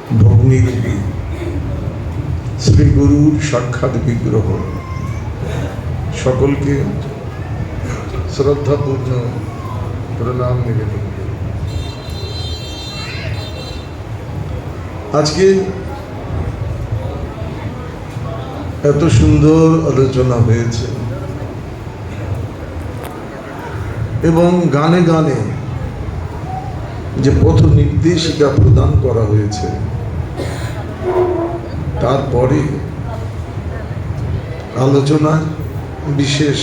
ভগ্নীরূপী শ্রী গুরুর সাক্ষাৎ বিগ্রহ সকলকে শ্রদ্ধাপূর্ণ প্রণাম নিবেদন করি। আজকে এত সুন্দর আলোচনা হয়েছে এবং গানে গানে যে পথ নির্দেশিকা প্রদান করা হয়েছে, তারপরে আলোচনার বিশেষ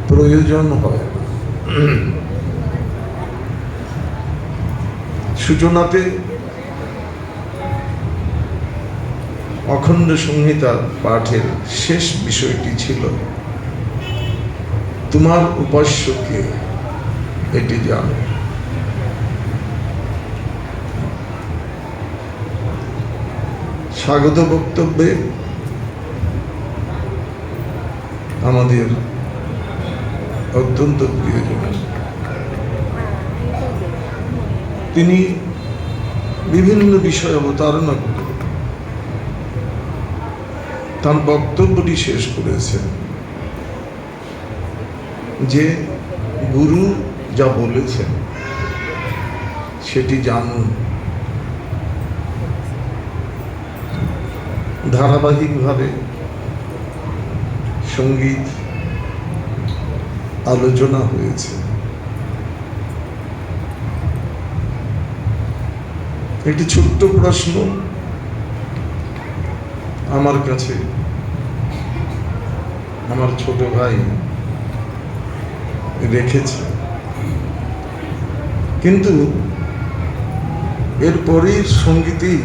প্রয়োজন হয়। সূচনাতে অখণ্ড সংহিতা পাঠের শেষ বিষয়টি ছিল তোমার উপাস্যকে এটি জানো। স্বাগত বক্তব্যে আমাদের অত্যন্ত প্রিয়জন, তিনি বিভিন্ন বিষয় অবতারণা করে তার বক্তব্যটি শেষ করেছেন যে গুরু যা বলেছেন সেটি জানুন। ধারাবাহিকভাবে সঙ্গীত আলোচনা হয়েছে। একটি ছোট্ট প্রশ্ন আমার কাছে আমার ছোট ভাই রেখেছে, কিন্তু এরপরেই সঙ্গীতেই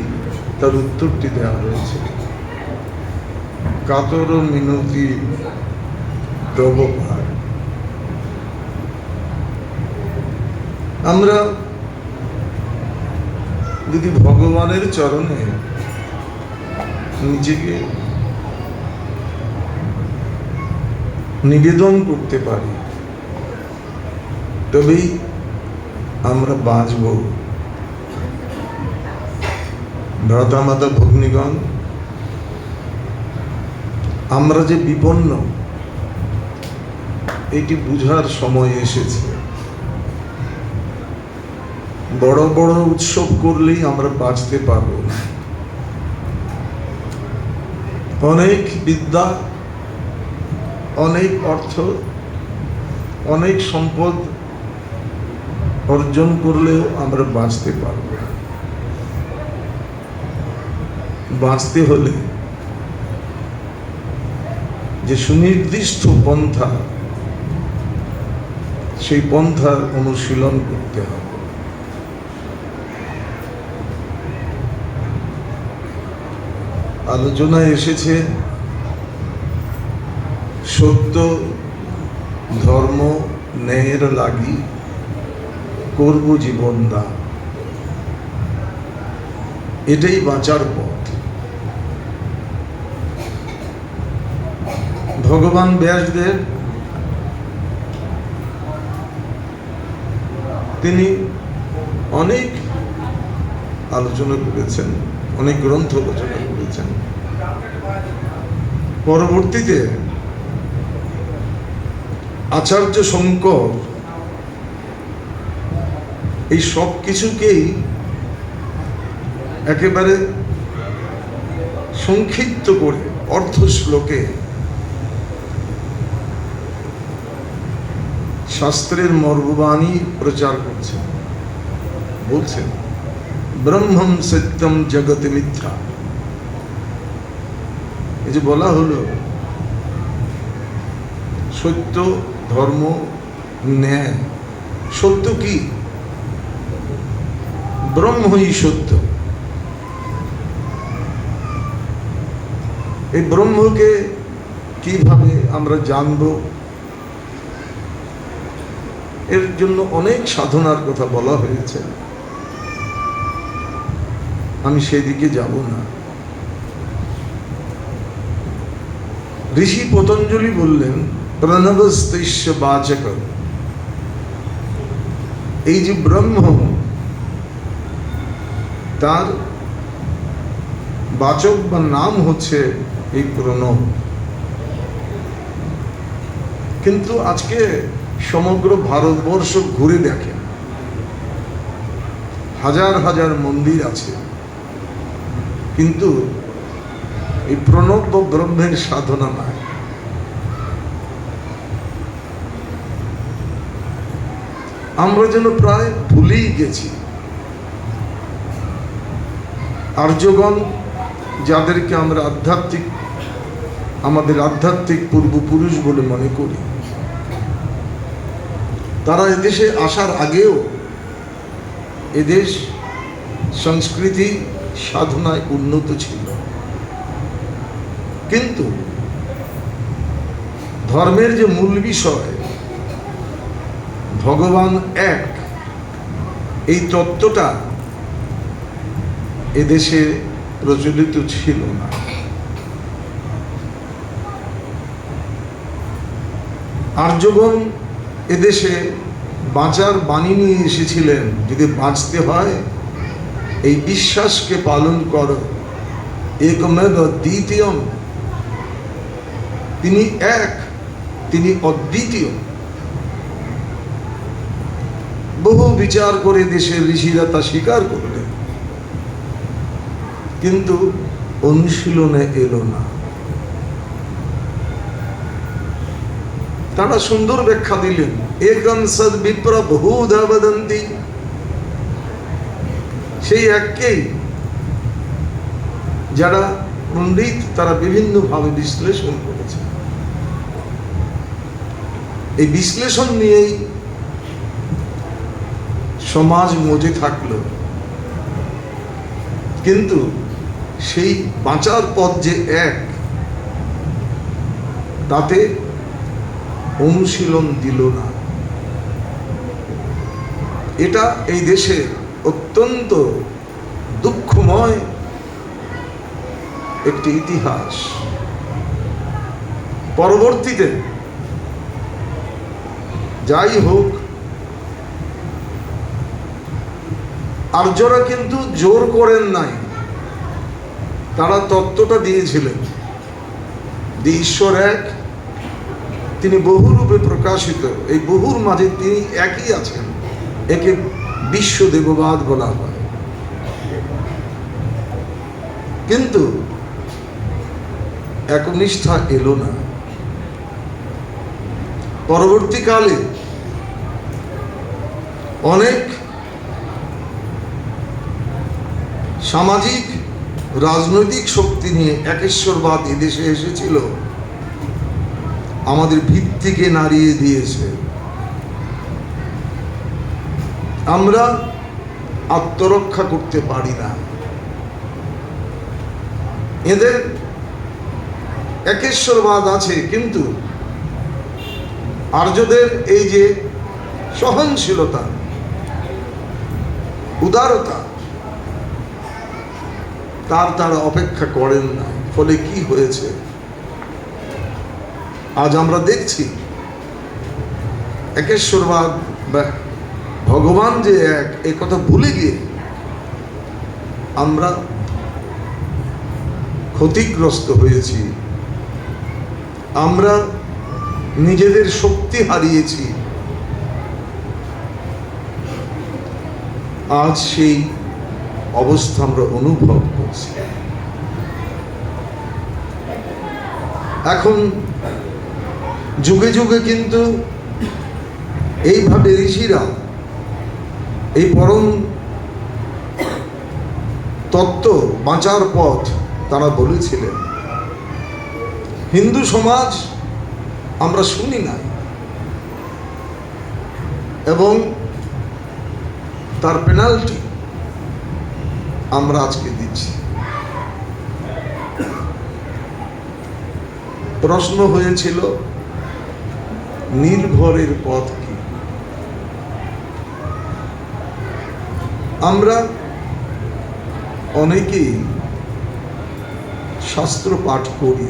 তার উত্তরটি দেওয়া হয়েছে। কাতর মিনতি তব ভাই। আমরা যদি ভগবানের চরণে নিজেকে নিবেদন করতে পারি, তবেই আমরা বাঁচব। ভ্রাতা মাতা ভগ্নীগণ, আমরা যে বিপন্ন এটি বুঝার সময় এসেছে। বড় বড় উৎসব করলেই আমরা বাঁচতে পারব না। অনেক বিদ্যা, অনেক অর্থ, অনেক সম্পদ অর্জন করলেও আমরা বাঁচতে পারব না। বাঁচতে হলে যে সুনির্দিষ্ট পন্থা, সেই পন্থার অনুশীলন করতে হবে। আলোচনায় এসেছে সত্য ধর্ম ন্যায়ের লাগি করব জীবন দান। এটাই বাঁচার পথ। ভগবান ব্যাসদেব তিনি অনেক আলোচনা করেছেন, অনেক গ্রন্থ রচনা করেছেন। পরবর্তীতে আচার্য শঙ্কর এই সব কিছুকেই একেবারে সংক্ষিপ্ত করে অর্ধ শ্লোকে শাস্ত্রের মর্মবাণী প্রচার করছেন। বলছেন ব্রহ্মম সত্যম জগৎ মিথ্যা। এই যে বলা হলো সত্য ধর্ম ন্যায়, সত্য কি? ব্রহ্মই সত্য। এই ব্রহ্মকে কিভাবে আমরা জানব, এর জন্য অনেক সাধনার কথা বলা হয়েছে। আমি সেদিকে যাব না। ঋষি পতঞ্জলি বললেন প্রণবস্তৈষ্য বাচক। এই যে ব্রহ্ম, তার বাচক বা নাম হচ্ছে এই প্রণব। কিন্তু আজকে সমগ্র ভারতবর্ষ ঘুরে দেখেন, হাজার হাজার মন্দির আছে, কিন্তু এই প্রণব ব্রহ্মের সাধনা নাই। আমরা যেন প্রায় ভুলেই গেছি। আর্যগণ, যাদেরকে আমরা আমাদের আধ্যাত্মিক পূর্বপুরুষ বলে মনে করি, তারা এদেশে আসার আগেও এদেশ সংস্কৃতি সাধনায় উন্নত ছিল। কিন্তু ধর্মের যে মূল বিষয় ভগবান এক, এই তত্ত্বটা এদেশে প্রচলিত ছিল না। আর্যগণ এদেশে বাঁচার বাণী নিয়ে এসেছিলেন, যদি বাঁচতে হয় এই বিশ্বাসকে পালন করো, একমেব দ্বিতীয়ম, তিনি এক, তিনি অদ্বিতীয়। বহু বিচার করে দেশের ঋষিরা তা স্বীকার করলেন, কিন্তু অনুশীলনে এলো না। তারা সুন্দর ব্যাখ্যা দিলেন, একম সদ বিপ্র বহুধা বদন্তি, সেই এককেই যারা পণ্ডিত তারা বিভিন্নভাবে বিশ্লেষণ করেছে। এই বিশ্লেষণ নিয়েই সমাজ মজে থাকলো, কিন্তু সেই বাঁচার পথ যে এক, তাতে অনুশীলন দিল না। এটা এই দেশে অত্যন্ত দুঃখময় একটি ইতিহাস। পরবর্তীতে যাই হোক, আর্যরা কিন্তু জোর করেন নাই, তারা তত্ত্বটা দিয়েছিলেন যে ঈশ্বর এক, তিনি বহুরূপে প্রকাশিত, এই বহুর মাঝে তিনি একই আছেন, একে বিশ্ব দেববাদ বলা হয়। কিন্তু একনিষ্ঠা এলো না। পরবর্তীকালে অনেক সামাজিক রাজনৈতিক শক্তি নিয়ে একেশ্বরবাদ এদেশে এসেছিল, আমাদের ভিত্তিকে নাড়িয়ে দিয়েছে। আমরা আত্মরক্ষা করতে পারি না। এদের একেশ্বরবাদ আছে, কিন্তু আর্যদের এই যে সহনশীলতা, উদারতা, তারা অপেক্ষা করেন না। ফলে কি হয়েছে, আজ আমরা দেখছি একেশ্বরবাদ বা ভগবান যে এক, এই কথা ভুলে গিয়ে আমরা ক্ষতিগ্রস্ত হয়েছি। আমরা নিজেদের শক্তি হারিয়েছি। আজ সেই অবস্থা আমরা অনুভব করছি। এখন যুগে যুগে কিন্তু এইভাবে ঋষিরা এই পরম তত্ত্ব, বাঁচার পথ তারা বলেছিলেন। হিন্দু সমাজ আমরা শুনি না, এবং তার পেনাল্টি আমরা আজকে দিচ্ছি। প্রশ্ন হয়েছিল নির্ভরের পথ কি। আমরা অনেকেই শাস্ত্র পাঠ করি।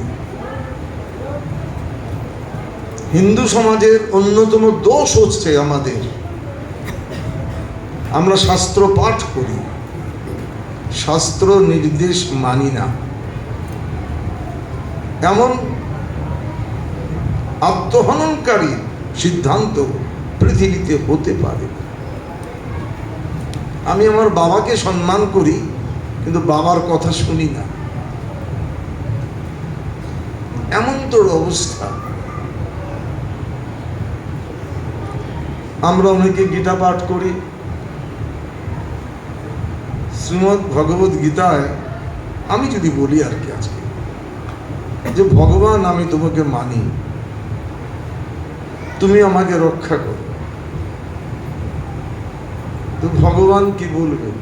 হিন্দু সমাজের অন্যতম দোষ হচ্ছে আমরা শাস্ত্র পাঠ করি, শাস্ত্র নির্দেশ মানি না, এমন আত্মহননকারী সিদ্ধান্ত পৃথিবীতে হতে পারে। আমি আমার বাবাকে সম্মান করি, কিন্তু বাবার কথা শুনি না, এমন তোর অবস্থা। আমরা অনেকে গীতা পাঠ করি। শ্রীমদ্ ভগবত গীতায় আমি যদি বলি আর কি আজকে যে ভগবান আমি তোমাকে মানি, তুমি আমাকে রক্ষা করো, তো ভগবান কি বলবেন?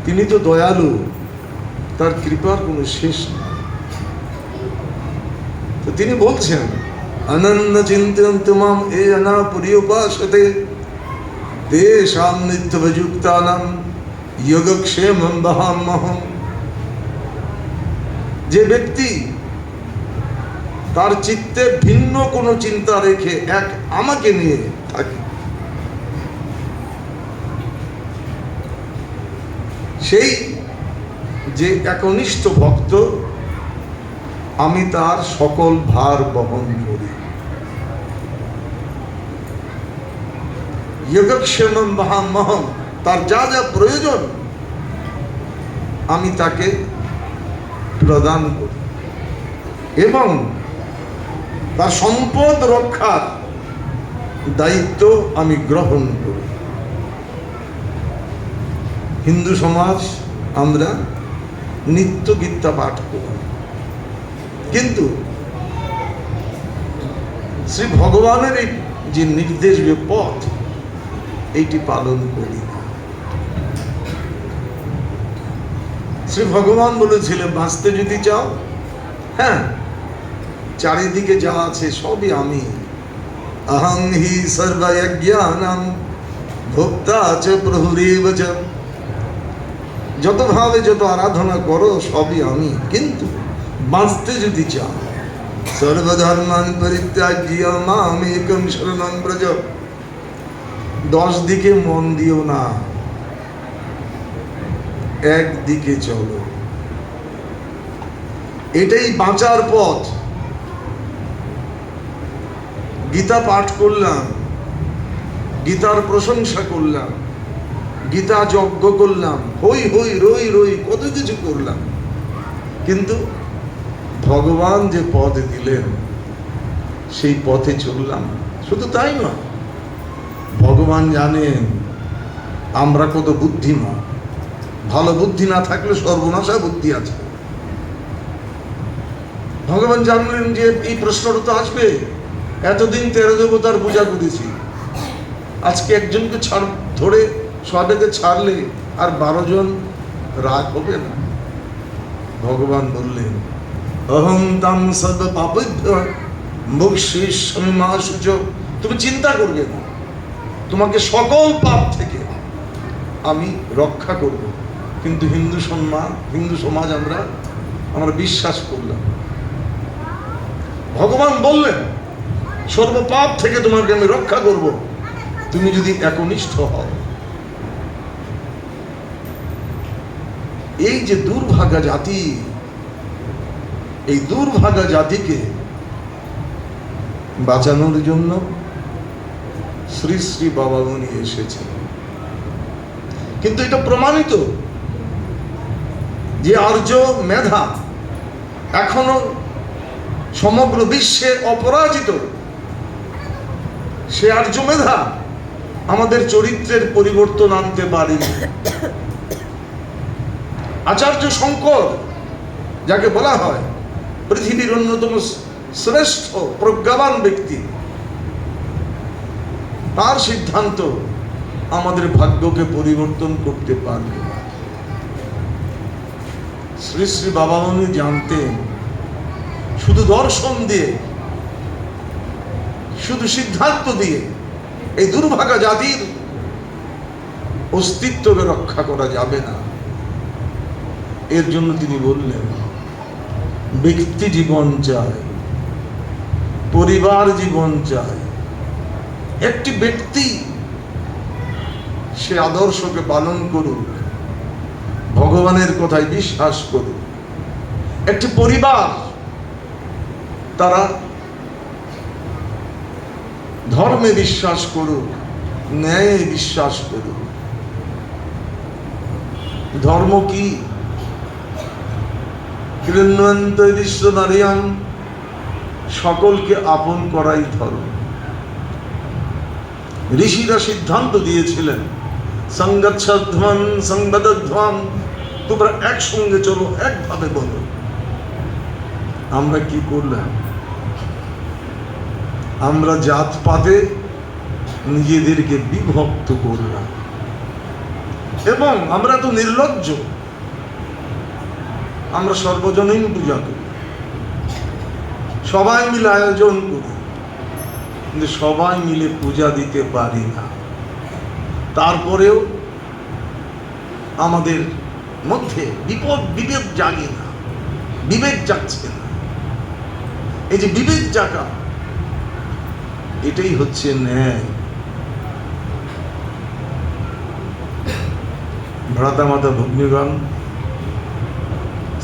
তিনি তো দয়ালু, তার কৃপার কোনো শেষ নেই। তো তিনি বলছেন অনন্য চিন্তয়ন্তু মাম এনা পর্যুপাসতে তেষাং নিত্যযুক্তানাং যোগক্ষেমং বহাম্যহম। যে ব্যক্তি তার চিত্তে ভিন্ন কোনো চিন্তা রেখে এক আমাকে নিয়ে থাকে, সেই যে একনিষ্ঠ ভক্ত, আমি তার সকল ভার বহন করি। যোগক্ষেমং বহাম্যহম, তার যা যা প্রয়োজন আমি তাকে প্রদান করি এবং তার সম্পদ রক্ষার দায়িত্ব আমি গ্রহণ করি। হিন্দু সমাজ আমরা নিত্য গীতা পাঠ করি, কিন্তু শ্রী ভগবানের এই যে নির্দেশ পথ, এইটি পালন করি না। শ্রী ভগবান বলেছিলেন বাঁচতে যদি চাও, হ্যাঁ, চারিদিকে যা আছে সবই আমি। অহং হি সর্বজ্ঞানাং ভোক্তা চ প্রভুরেব চ। যত ভাবে যত আরাধনা করো সবই আমি, কিন্তু বাঁচতে যদি চাও, সর্বধর্মান পরিত্যাজ্য মাম একম শরণং ব্রজ। 10 দিকে মন দিও না, একদিকে চলো। এটাই বাঁচার পথ। গীতা পাঠ করলাম, গীতার প্রশংসা করলাম, গীতা যজ্ঞ করলাম, হই হই রই রই কত কিছু করলাম, কিন্তু ভগবান যে পথ দিলেন সেই পথে চললাম। শুধু তাই নয়, ভগবান জানেন আমরা কত বুদ্ধিমান। ভালো বুদ্ধি না থাকলে সর্বনাশা বুদ্ধি আছে। ভগবান জানলেন যে এই প্রশ্নটা তো আসবে। এতদিন 13 দেবতার পূজা করেছি, আজকে একজনকে ধরে সবাইকে ছাড়লে আর 12 জন রাগ হবে না। ভগবান বললেন অহং তাম সর্ব পাপেভ্যো মোক্ষয়িষ্যামি মা শুচো। তুমি চিন্তা করবে না, তোমাকে সকল পাপ থেকে আমি রক্ষা করব। কিন্তু হিন্দু সমাজ আমরা বিশ্বাস করলাম। ভগবান বললেন সর্বপাপ থেকে তোমাকে আমি রক্ষা করব, তুমি যদি একনিষ্ঠ হও। এই যে দুর্ভাগা জাতি, এই দুর্ভাগা জাতিকে বাঁচানোর জন্য শ্রী শ্রী বাবামণি এসেছেন। কিন্তু এটা প্রমাণিত যে আর্য মেধা এখনো সমগ্র বিশ্বে অপরাজিত। সে আর্য মেধা আমাদের চরিত্রের পরিবর্তন আনতে পারেনি। আচার্য শঙ্কর, যাকে বলা হয় পৃথিবীর অন্যতম শ্রেষ্ঠ প্রজ্ঞাবান ব্যক্তি, তার সিদ্ধান্ত আমাদের ভাগ্যকে পরিবর্তন করতে পারবে। শ্রী শ্রী বাবামণি জানতেন শুধু দর্শন দিয়ে, শুধু সিদ্ধান্ত দিয়ে এই দুর্ভাগা জাতির অস্তিত্বকে রক্ষা করা যাবে না। এর জন্য তিনি বললেন ব্যক্তি জীবন চাই, পরিবার জীবন চাই। একটি ব্যক্তি সে সে আদর্শকে পালন করুক, ভগবানের কথায় বিশ্বাস করুক। একটি পরিবার তারা ধর্মে বিশ্বাস করুক, ন্যায়ে বিশ্বাস করুক। ধর্ম কি? নারীয়াম, সকলকে আপন করাই ধর্ম। ঋষিরা সিদ্ধান্ত দিয়েছিলেন, সঙ্গচ্ছধ্বম সংবদধ্বম, তোমরা একসঙ্গে চলো, একভাবে বলো। আমরা কি করলাম? আমরা জাতপাতে নিজেদেরকে বিভক্ত করলাম, এবং আমরা তো নির্লজ্জ। আমরা সর্বজনীন পূজা করি, সবাই মিলে আয়োজন করি, কিন্তু সবাই মিলে পূজা দিতে পারি না। তারপরেও আমাদের মধ্যে বিবেক জাগে না, বিবেক জাগছে না। এই যে বিবেক জাগা, এটাই হচ্ছে ন্যায়। ভ্রাতামাতা ভগ্নীগণ,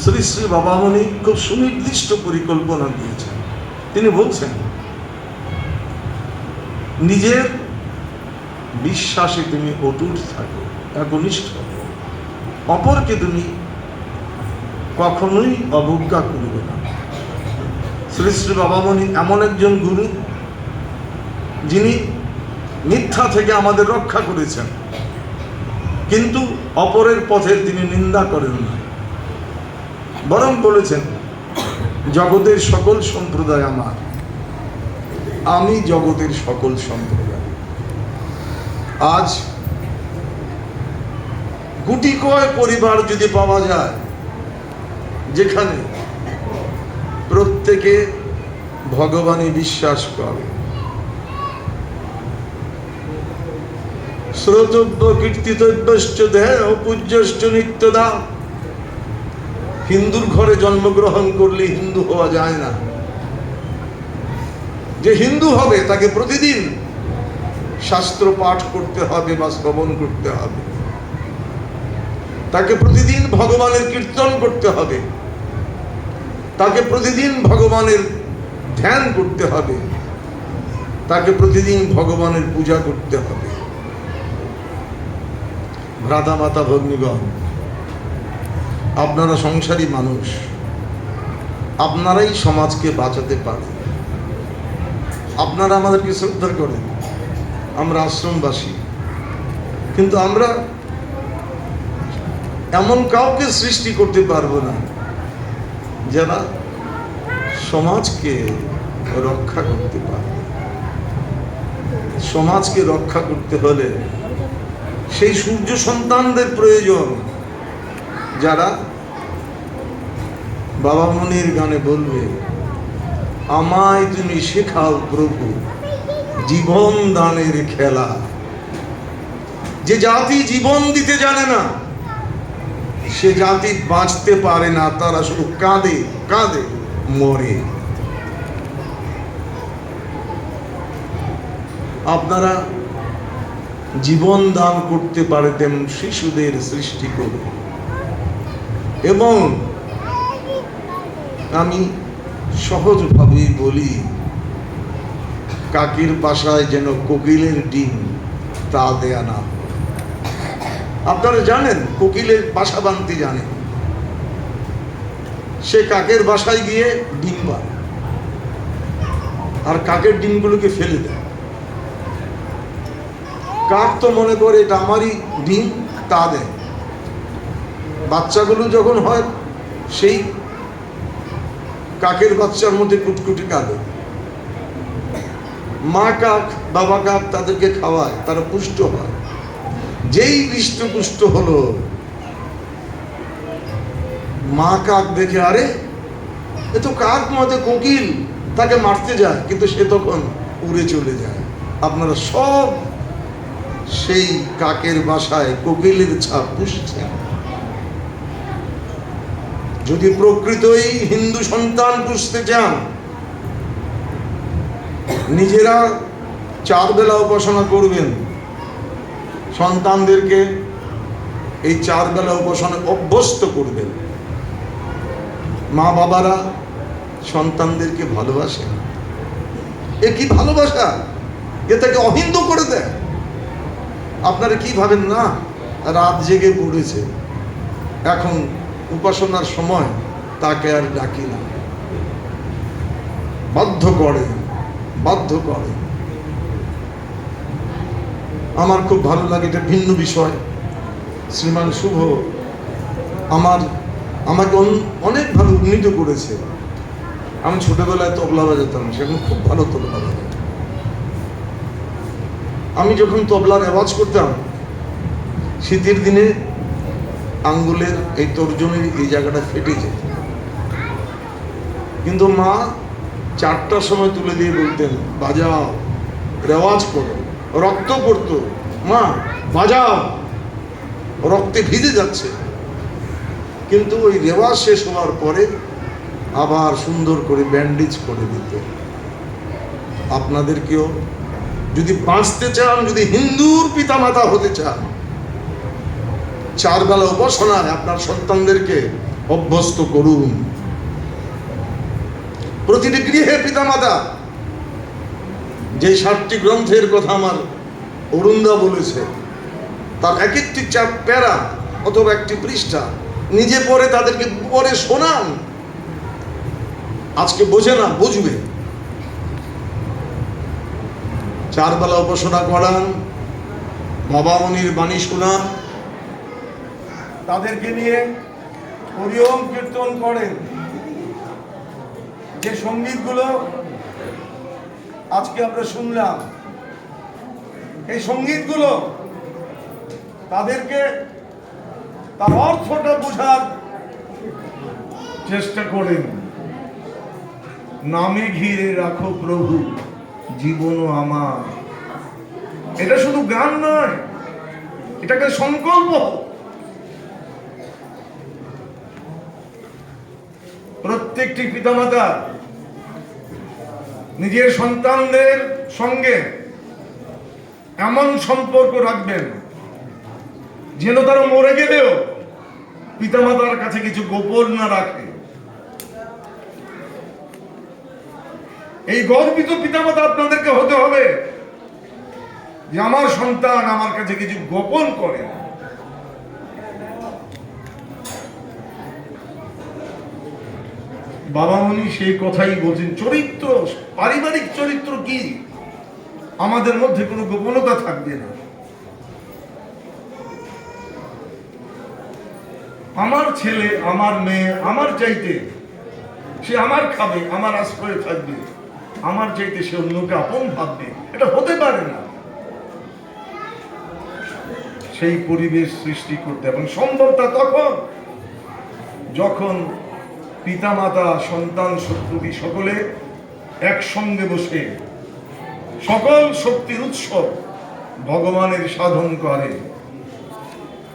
শ্রী শ্রী বাবামণি খুব সুনির্দিষ্ট পরিকল্পনা দিয়েছেন। তিনি বলছেন, নিজের বিশ্বাসে তুমি অটুট থাকো, একনিষ্ঠ, অপরকে তুমি কখনোই অবজ্ঞা করবে না। শ্রী শ্রী বাবামণি এমন একজন গুরু, যিনি মিথ্যা থেকে আমাদের রক্ষা করেছেন, কিন্তু অপরের পথের তিনি নিন্দা করেন না, বরং বলেছেন, জগতের সকল সম্প্রদায় আমার, আমি জগতের সকল সম্প্রদায়। আজ গুটি কয় পরিবার যদি পাওয়া যায় যেখানে প্রত্যেকে ভগবানে বিশ্বাস করে, শ্রোতব্য কীর্তিতব্যশ্চ দেহ পূজ্যশ্চ নিত্যদা। হিন্দুর ঘরে জন্মগ্রহণ করলে হিন্দু হওয়া যায় না। যে হিন্দু হবে তাকে প্রতিদিন শাস্ত্র পাঠ করতে হবে বা শ্রবণ করতে হবে, তাকে প্রতিদিন ভগবানের কীর্তন করতে হবে, তাকে প্রতিদিন ভগবানের ধ্যান করতে হবে, তাকে প্রতিদিন ভগবানের পূজা করতে হবে। ভ্রাতা মাতা ভগ্নীগণ, আপনারা সংসারী মানুষ, আপনারাই সমাজকে বাঁচাতে পারেন। আপনারা আমাদেরকে শ্রদ্ধা করেন, আমরা আশ্রমবাসী, কিন্তু আমরা এমন কাউকে সৃষ্টি করতে পারবো না যারা সমাজকে রক্ষা করতে পারবে। সমাজকে রক্ষা করতে হলে সেই সূর্য সন্তানদের প্রয়োজন, যারা বাবামণির গানে বলবে, আমায় তুমি শেখাও প্রভু জীবন দানের খেলা। যে জাতি জীবন দিতে জানে না, সে জাতি বাঁচতে পারে না, তারা শুধু কাঁদে কাঁদে মরে। আপনারা জীবন দান করতে পারতেন শিশুদের সৃষ্টি করে। এবং আমি সহজভাবেই বলি, কাকের বাসায় যেন কোকিলের ডিম তা দেয়া না। আপনারা জানেন, কোকিলের বাসা বাঁধতে জানেন, সে কাকের বাসায় গিয়ে ডিম বাঁধে, আর কাকের ডিমগুলোকে ফেলে দেয়। কাক তো মনে করে এটা আমারই ডিম, তা দেয়। বাচ্চাগুলো যখন হয়, সেই কাকের বাচ্চার মধ্যে কুটকুটি কাঁদে। মা কাক, বাবা কাক তাদেরকে খাওয়ায়, তারা পুষ্ট হয়। যেই হৃষ্টপুষ্ট হলো, মা কাক দেখে, আরে এ তো কাক মতে কোকিল, তাকে মারতে যায়, কিন্তু সে তখন উড়ে চলে যায়। আপনারা সব সেই কাকের বাসায় কোকিলের ছাপ পুষছেন। যদি প্রকৃতই হিন্দু সন্তান পুষতে চান, নিজেরা 4 বেলা উপাসনা করবেন, সন্তানদেরকে এই 4 বেলা উপাসনে অভ্যস্ত করবেন। মা বাবারা সন্তানদেরকে ভালোবাসেন, এ কি ভালোবাসা? এ তাকে অহিন্দু করে দেয়। আপনারা কি ভাবেন না রাত জেগে পড়েছে, এখন উপাসনার সময় তাকে আর ডাকি না, বাধ্য করে। আমার খুব ভালো লাগে, এটা ভিন্ন বিষয়। শ্রীমান শুভ আমাকে অনেকভাবে উন্নীত করেছে। আমি ছোটবেলায় তবলা বাজাতাম, সেখন খুব ভালো তবলা বাজাতাম। আমি যখন তবলার আওয়াজ করতাম, শীতের দিনে আঙ্গুলের এই তর্জনের এই জায়গাটা ফেটে যেত, কিন্তু মা 4টার সময় তুলে দিয়ে বলতেন, বাজাও, রেওয়াজ করো। রক্ত পড়তো, মা বাজাও, রক্তে ভিজে যাচ্ছে, কিন্তু ওই রেওয়াজ শেষ হওয়ার পরে আবার সুন্দর করে ব্যান্ডেজ করে দিত। আপনাদেরকেও যদি বাঁচতে চান, যদি হিন্দুর পিতামাতা হতে চান, 4 বেলা উপাসনায় আপনার সন্তানদেরকে অভ্যস্ত করুন। প্রতিটি গৃহে পিতামাতা, যে 7টি গ্রন্থের কথা আমার অরুণদা বলেছে, তার এক একটি প্যারা অথবা একটি পৃষ্ঠা নিজে পড়ে তাদেরকে পড়ে শোনান। আজকে বোঝে না, বুঝবে। 4 বেলা উপাসনা করান, বাবা মনির বাণী শোনান, তাদেরকে নিয়ে হরিওম কীর্তন করেন। যে সঙ্গীতগুলো আজকে আমরা শুনলাম, এই সঙ্গীতগুলো তাদেরকে তার অর্থটা বোঝার চেষ্টা করেন। নামে ঘিরে রাখো প্রভু জীবন আমার, এটা শুধু গান নয়, এটাকে সংকল্প। প্রত্যেকটি পিতামাতা নিজের সন্তানদের সঙ্গে এমন সম্পর্ক রাখবেন যেন তারা মরে গেলেও পিতামাতার কাছে কিছু গোপন না রাখে। এই গর্বিত পিতামাতা আপনাদেরকে হতে হবে যে আমার সন্তান আমার কাছে কিছু গোপন করে। বাবামণি সেই কথাই বলছেন, চরিত্র, পারিবারিক চরিত্র কি, আমাদের মধ্যে কোনো গোপনতা থাকবে না। আমার ছেলে, আমার মেয়ে আমার চাইতে সে আমার খাবে, আমার আশ্রয়ে থাকবে, আমার চাইতে সে অন্যকে আপন ভাববে, এটা হতে পারে না। সেই পরিবেশ সৃষ্টি করতে এবং সম্ভবটা তখন যখন পিতামাতা, সন্তান, শত্রুটি সকলে একসঙ্গে বসে সকল শক্তির উৎস ভগবানের সাধন করে।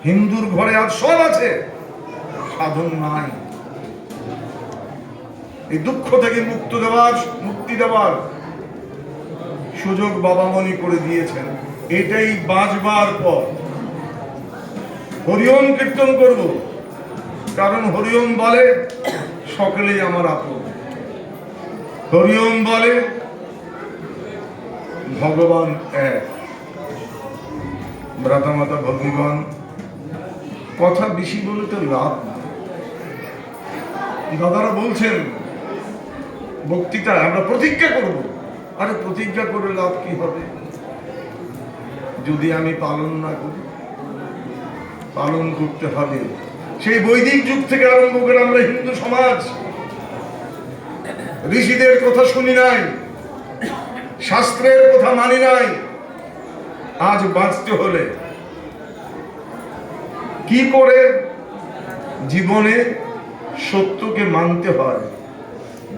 হিন্দুর ঘরে আজ সব আছে, সাধন নাই। এই দুঃখ থেকে মুক্তি দেওয়ার সুযোগ বাবামণি করে দিয়েছেন। এটাই বাঁচবার পর হরিওম কীর্তন করব, কারণ হরিওম বলে সকলেই আমার আপন। হরিওম বলে ভগবান এক। ভ্রাতামাতা ভগ্নীগণ, কথা বেশি বলে তো লাভ না। দাদারা বলছেন বক্তৃতা আমরা প্রতিজ্ঞা করব। আরে প্রতিজ্ঞা করে লাভ কি হবে যদি আমি পালন না করি? পালন করতে হবে। সেই বৈদিক যুগ থেকে আরম্ভ করে আমরা হিন্দু সমাজ ঋষিদের কথা শুনি নাই, শাস্ত্রের কথা মানি নাই। আজ বাঁচতে হলে কি করে জীবনে সত্যকে মানতে হয়,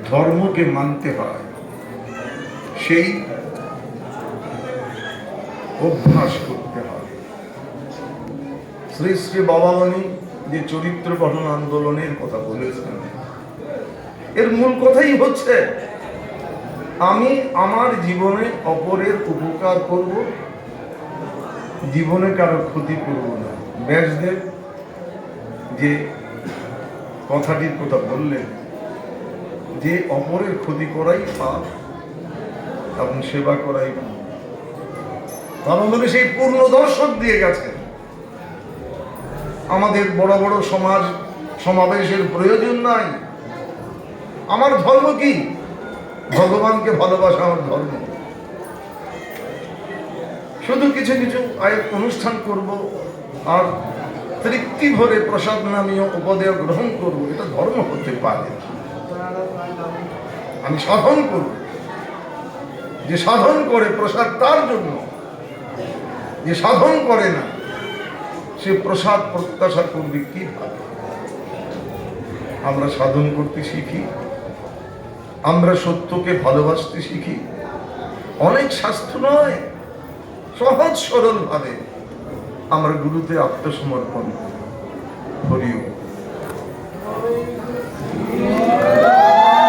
ধর্মকে মানতে হয়, সেই অভ্যাস করতে হয়। শ্রী শ্রী বাবামণি যে চরিত্র গঠন আন্দোলনের কথা বলেছেন, এর মূল কথাই হচ্ছে আমি আমার জীবনে অপরের উপকার করব, জীবনে কারো ক্ষতি করব না। ব্যাসদেব যে কথাটির কথা বললেন যে অপরের ক্ষতি করাই পাপ এবং সেবা করাই পাপ, ধর্মগুরু সেই পূর্ণ দর্শন দিয়ে গেছেন। আমাদের বড় বড় সমাবেশের প্রয়োজন নাই। আমার ধর্ম কি? ভগবানকে ভালোবাসা আমার ধর্ম। শুধু কিছু কিছু অনুষ্ঠান করব আর তৃপ্তি ভরে প্রসাদ নামীয় উপদেয় গ্রহণ করব, এটা ধর্ম হতে পারে। আমি সাধন করব, যে সাধন করে প্রসাদ তার জন্য, যে সাধন করে না সে প্রসাদ প্রত্যাশা করবে কিভাবে? আমরা সাধন করতে শিখি, আমরা সত্যকে ভালোবাসতে শিখি। অনেক শাস্ত্র নয়, সহজ সরল ভাবে আমরা গুরুতে আত্মসমর্পণ করি।